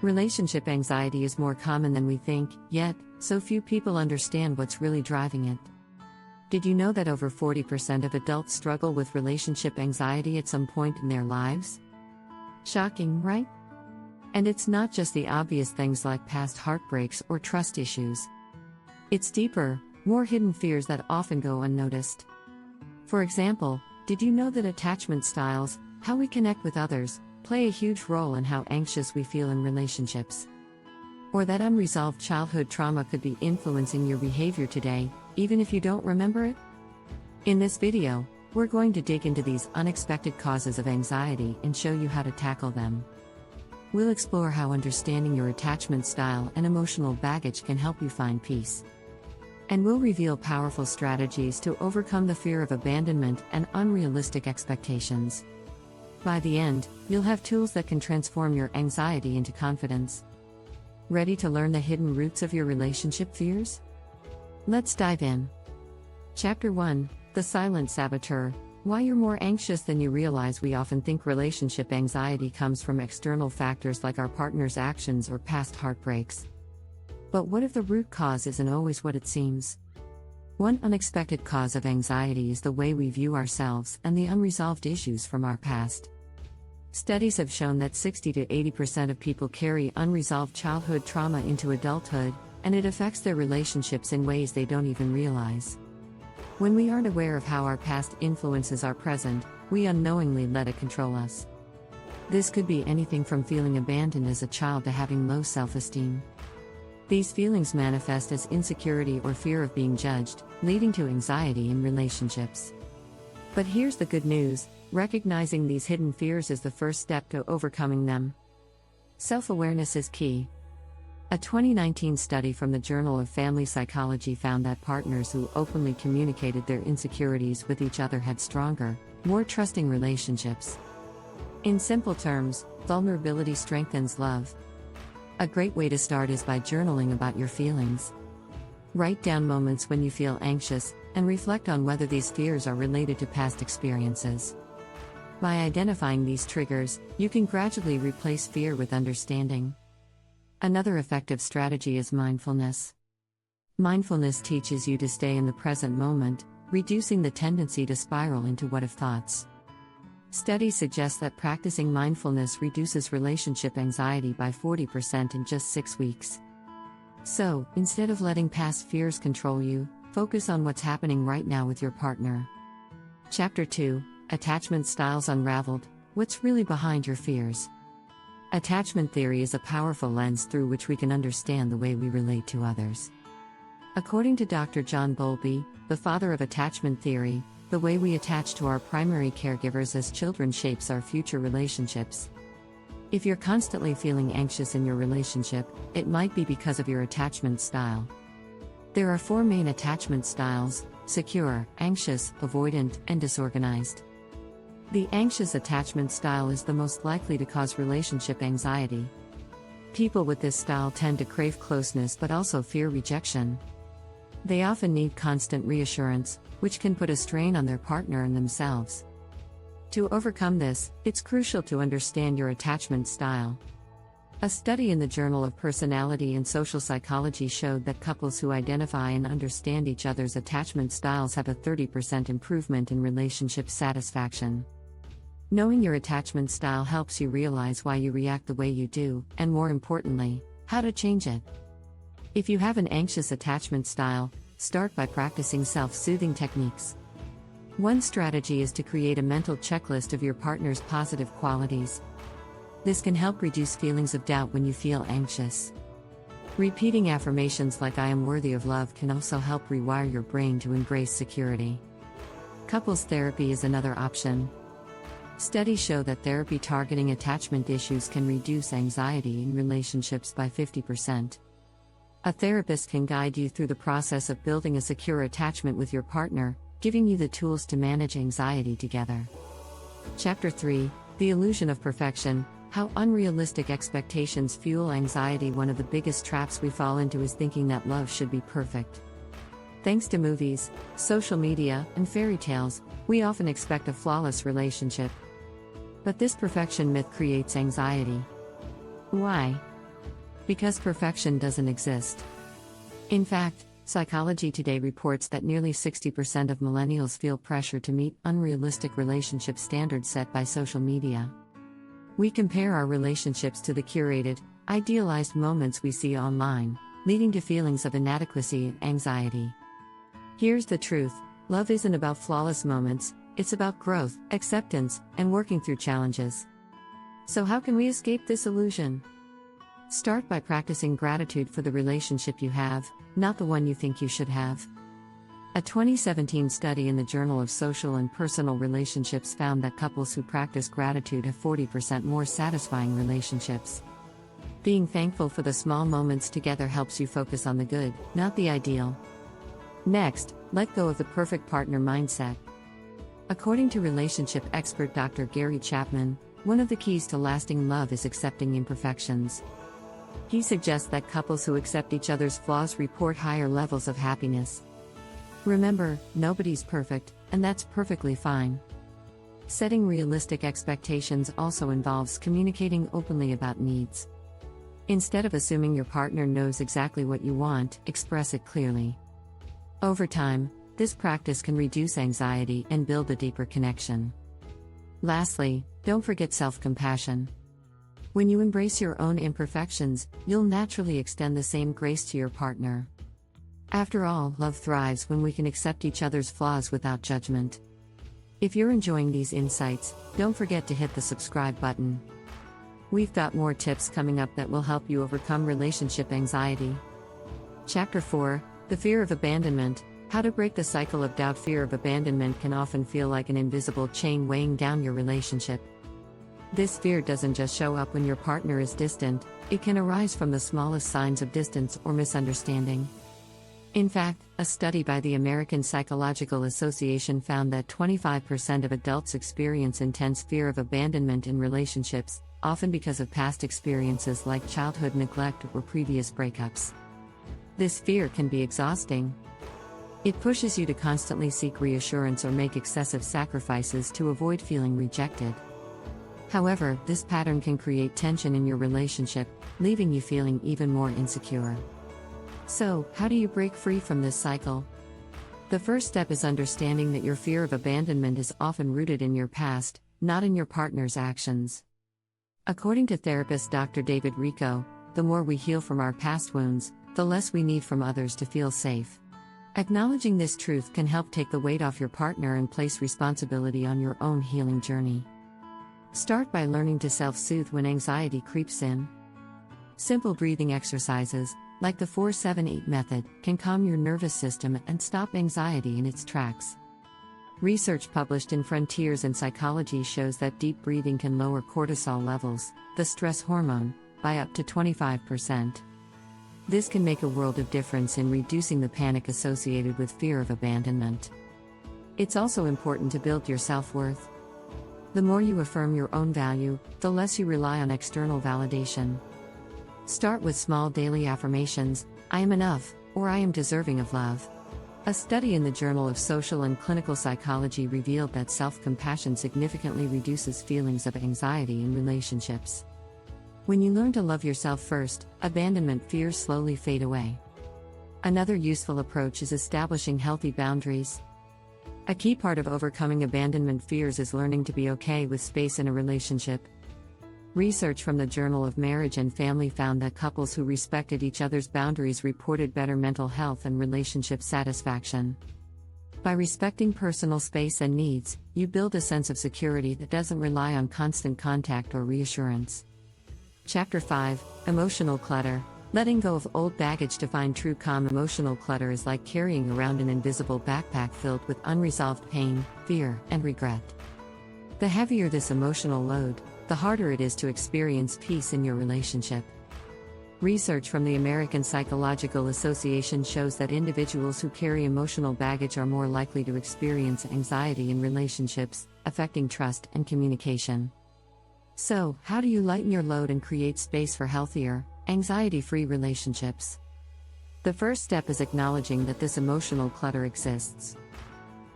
Relationship anxiety is more common than we think, yet, so few people understand what's really driving it. Did you know that over 40% of adults struggle with relationship anxiety at some point in their lives? Shocking, right? And it's not just the obvious things like past heartbreaks or trust issues. It's deeper, more hidden fears that often go unnoticed. For example, did you know that attachment styles, how we connect with others, play a huge role in how anxious we feel in relationships? Or that unresolved childhood trauma could be influencing your behavior today, even if you don't remember it? In this video, we're going to dig into these unexpected causes of anxiety and show you how to tackle them. We'll explore how understanding your attachment style and emotional baggage can help you find peace. And we'll reveal powerful strategies to overcome the fear of abandonment and unrealistic expectations. By the end, you'll have tools that can transform your anxiety into confidence. Ready to learn the hidden roots of your relationship fears? Let's dive in. Chapter 1: The Silent Saboteur. Why you're more anxious than you realize. We often think relationship anxiety comes from external factors like our partner's actions or past heartbreaks. But what if the root cause isn't always what it seems? One unexpected cause of anxiety is the way we view ourselves and the unresolved issues from our past. Studies have shown that 60 to 80% of people carry unresolved childhood trauma into adulthood, and it affects their relationships in ways they don't even realize. When we aren't aware of how our past influences our present, we unknowingly let it control us. This could be anything from feeling abandoned as a child to having low self-esteem. These feelings manifest as insecurity or fear of being judged, leading to anxiety in relationships. But here's the good news: recognizing these hidden fears is the first step to overcoming them. Self-awareness is key. A 2019 study from the Journal of Family Psychology found that partners who openly communicated their insecurities with each other had stronger, more trusting relationships. In simple terms, vulnerability strengthens love. A great way to start is by journaling about your feelings. Write down moments when you feel anxious, and reflect on whether these fears are related to past experiences. By identifying these triggers, you can gradually replace fear with understanding. Another effective strategy is mindfulness. Mindfulness teaches you to stay in the present moment, reducing the tendency to spiral into what-if thoughts. Studies suggest that practicing mindfulness reduces relationship anxiety by 40% in just 6 weeks. So, instead of letting past fears control you, focus on what's happening right now with your partner. Chapter 2: Attachment Styles Unraveled. What's really behind your fears? Attachment theory is a powerful lens through which we can understand the way we relate to others. According to Dr. John Bowlby, the father of attachment theory, the way we attach to our primary caregivers as children shapes our future relationships. If you're constantly feeling anxious in your relationship, it might be because of your attachment style. There are 4 main attachment styles: secure, anxious, avoidant, and disorganized. The anxious attachment style is the most likely to cause relationship anxiety. People with this style tend to crave closeness but also fear rejection. They often need constant reassurance, which can put a strain on their partner and themselves. To overcome this, it's crucial to understand your attachment style. A study in the Journal of Personality and Social Psychology showed that couples who identify and understand each other's attachment styles have a 30% improvement in relationship satisfaction. Knowing your attachment style helps you realize why you react the way you do, and more importantly, how to change it. If you have an anxious attachment style, start by practicing self-soothing techniques. One strategy is to create a mental checklist of your partner's positive qualities. This can help reduce feelings of doubt when you feel anxious. Repeating affirmations like "I am worthy of love" can also help rewire your brain to embrace security. Couples therapy is another option. Studies show that therapy targeting attachment issues can reduce anxiety in relationships by 50%. A therapist can guide you through the process of building a secure attachment with your partner, giving you the tools to manage anxiety together. Chapter 3: The Illusion of Perfection. How unrealistic expectations fuel anxiety. One of the biggest traps we fall into is thinking that love should be perfect. Thanks to movies, social media, and fairy tales, we often expect a flawless relationship. But this perfection myth creates anxiety. Why? Because perfection doesn't exist. In fact, Psychology Today reports that nearly 60% of millennials feel pressure to meet unrealistic relationship standards set by social media. We compare our relationships to the curated, idealized moments we see online, leading to feelings of inadequacy and anxiety. Here's the truth: love isn't about flawless moments, it's about growth, acceptance, and working through challenges. So, how can we escape this illusion? Start by practicing gratitude for the relationship you have, not the one you think you should have. A 2017 study in the Journal of Social and Personal Relationships found that couples who practice gratitude have 40% more satisfying relationships. Being thankful for the small moments together helps you focus on the good, not the ideal. Next, let go of the perfect partner mindset. According to relationship expert Dr. Gary Chapman, one of the keys to lasting love is accepting imperfections. He suggests that couples who accept each other's flaws report higher levels of happiness. Remember, nobody's perfect, and that's perfectly fine. Setting realistic expectations also involves communicating openly about needs. Instead of assuming your partner knows exactly what you want, express it clearly. Over time, this practice can reduce anxiety and build a deeper connection. Lastly, don't forget self-compassion. When you embrace your own imperfections, you'll naturally extend the same grace to your partner. After all, love thrives when we can accept each other's flaws without judgment. If you're enjoying these insights, don't forget to hit the subscribe button. We've got more tips coming up that will help you overcome relationship anxiety. Chapter 4: The Fear of Abandonment. How to break the cycle of doubt. Fear of abandonment can often feel like an invisible chain weighing down your relationship. This fear doesn't just show up when your partner is distant, it can arise from the smallest signs of distance or misunderstanding. In fact, a study by the American Psychological Association found that 25% of adults experience intense fear of abandonment in relationships, often because of past experiences like childhood neglect or previous breakups. This fear can be exhausting. It pushes you to constantly seek reassurance or make excessive sacrifices to avoid feeling rejected. However, this pattern can create tension in your relationship, leaving you feeling even more insecure. So, how do you break free from this cycle? The first step is understanding that your fear of abandonment is often rooted in your past, not in your partner's actions. According to therapist Dr. David Rico, the more we heal from our past wounds, the less we need from others to feel safe. Acknowledging this truth can help take the weight off your partner and place responsibility on your own healing journey. Start by learning to self-soothe when anxiety creeps in. Simple breathing exercises, like the 4-7-8 method, can calm your nervous system and stop anxiety in its tracks. Research published in Frontiers in Psychology shows that deep breathing can lower cortisol levels, the stress hormone, by up to 25%. This can make a world of difference in reducing the panic associated with fear of abandonment. It's also important to build your self-worth. The more you affirm your own value, the less you rely on external validation. Start with small daily affirmations: I am enough, or I am deserving of love. A study in the Journal of Social and Clinical Psychology revealed that self-compassion significantly reduces feelings of anxiety in relationships. When you learn to love yourself first, abandonment fears slowly fade away. Another useful approach is establishing healthy boundaries. A key part of overcoming abandonment fears is learning to be okay with space in a relationship. Research from the Journal of Marriage and Family found that couples who respected each other's boundaries reported better mental health and relationship satisfaction. By respecting personal space and needs, you build a sense of security that doesn't rely on constant contact or reassurance. Chapter 5: Emotional Clutter. Letting go of old baggage to find true calm. Emotional clutter is like carrying around an invisible backpack filled with unresolved pain, fear, and regret. The heavier this emotional load, the harder it is to experience peace in your relationship. Research from the American Psychological Association shows that individuals who carry emotional baggage are more likely to experience anxiety in relationships, affecting trust and communication. So, how do you lighten your load and create space for healthier, anxiety-free relationships? The first step is acknowledging that this emotional clutter exists.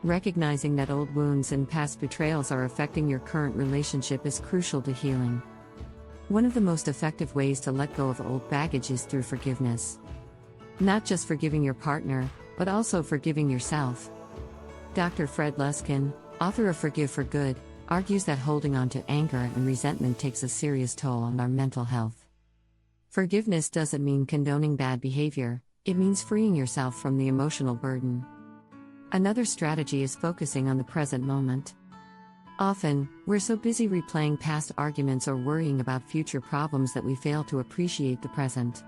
Recognizing that old wounds and past betrayals are affecting your current relationship is crucial to healing. One of the most effective ways to let go of old baggage is through forgiveness. Not just forgiving your partner, but also forgiving yourself. Dr. Fred Luskin, author of Forgive for Good, argues that holding on to anger and resentment takes a serious toll on our mental health. Forgiveness doesn't mean condoning bad behavior, it means freeing yourself from the emotional burden. Another strategy is focusing on the present moment. Often, we're so busy replaying past arguments or worrying about future problems that we fail to appreciate the present.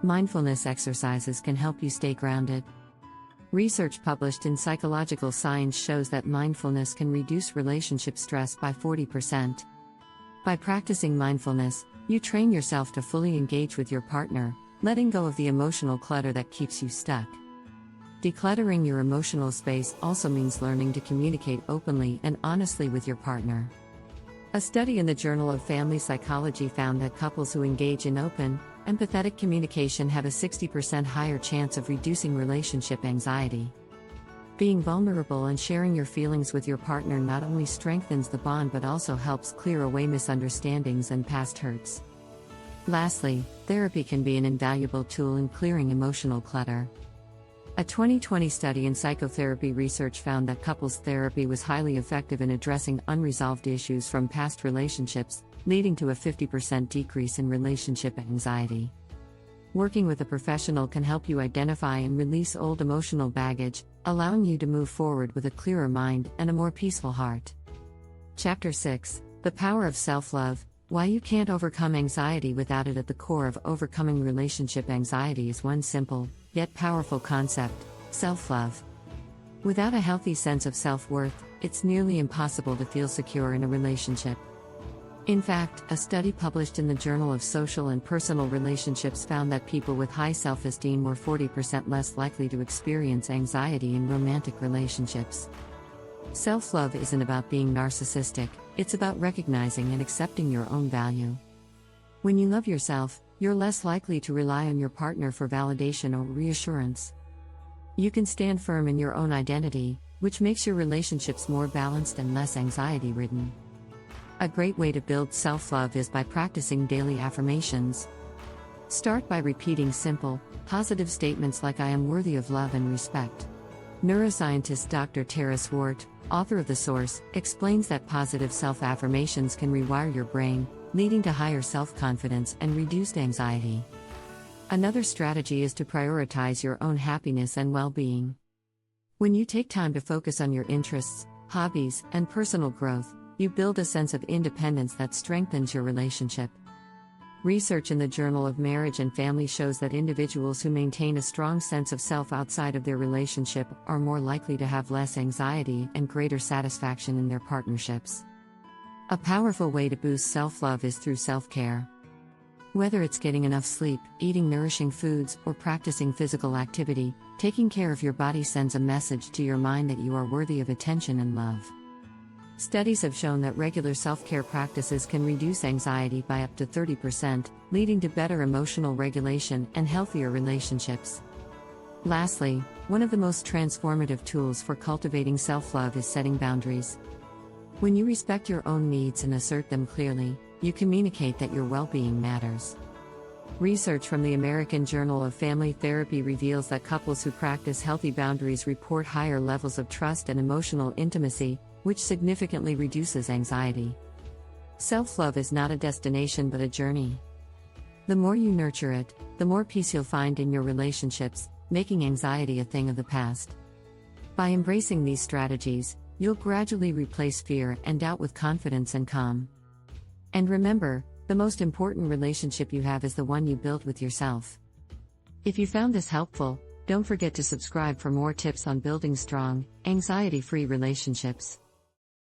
Mindfulness exercises can help you stay grounded. Research published in Psychological Science shows that mindfulness can reduce relationship stress by 40%. By practicing mindfulness, you train yourself to fully engage with your partner, letting go of the emotional clutter that keeps you stuck. Decluttering your emotional space also means learning to communicate openly and honestly with your partner. A study in the Journal of Family Psychology found that couples who engage in open, empathetic communication have a 60% higher chance of reducing relationship anxiety. Being vulnerable and sharing your feelings with your partner not only strengthens the bond but also helps clear away misunderstandings and past hurts. Lastly, therapy can be an invaluable tool in clearing emotional clutter. A 2020 study in psychotherapy research found that couples therapy was highly effective in addressing unresolved issues from past relationships, leading to a 50% decrease in relationship anxiety. Working with a professional can help you identify and release old emotional baggage, allowing you to move forward with a clearer mind and a more peaceful heart. Chapter 6: The Power of Self-Love. Why you can't overcome anxiety without it. At the core of overcoming relationship anxiety is one simple, yet powerful concept: self-love. Without a healthy sense of self-worth, it's nearly impossible to feel secure in a relationship. In fact, a study published in the Journal of Social and Personal Relationships found that people with high self-esteem were 40% less likely to experience anxiety in romantic relationships. Self-love isn't about being narcissistic, it's about recognizing and accepting your own value. When you love yourself, you're less likely to rely on your partner for validation or reassurance. You can stand firm in your own identity, which makes your relationships more balanced and less anxiety-ridden. A great way to build self-love is by practicing daily affirmations. Start by repeating simple, positive statements like "I am worthy of love and respect." Neuroscientist Dr. Tara Swart, author of The Source, explains that positive self-affirmations can rewire your brain, leading to higher self-confidence and reduced anxiety. Another strategy is to prioritize your own happiness and well-being. When you take time to focus on your interests, hobbies, and personal growth, you build a sense of independence that strengthens your relationship. Research in the Journal of Marriage and Family shows that individuals who maintain a strong sense of self outside of their relationship are more likely to have less anxiety and greater satisfaction in their partnerships. A powerful way to boost self-love is through self-care. Whether it's getting enough sleep, eating nourishing foods, or practicing physical activity, taking care of your body sends a message to your mind that you are worthy of attention and love. Studies have shown that regular self-care practices can reduce anxiety by up to 30%, leading to better emotional regulation and healthier relationships. Lastly, one of the most transformative tools for cultivating self-love is setting boundaries. When you respect your own needs and assert them clearly, you communicate that your well-being matters. Research from the American Journal of Family Therapy reveals that couples who practice healthy boundaries report higher levels of trust and emotional intimacy, which significantly reduces anxiety. Self-love is not a destination but a journey. The more you nurture it, the more peace you'll find in your relationships, making anxiety a thing of the past. By embracing these strategies, you'll gradually replace fear and doubt with confidence and calm. And remember, the most important relationship you have is the one you build with yourself. If you found this helpful, don't forget to subscribe for more tips on building strong, anxiety-free relationships.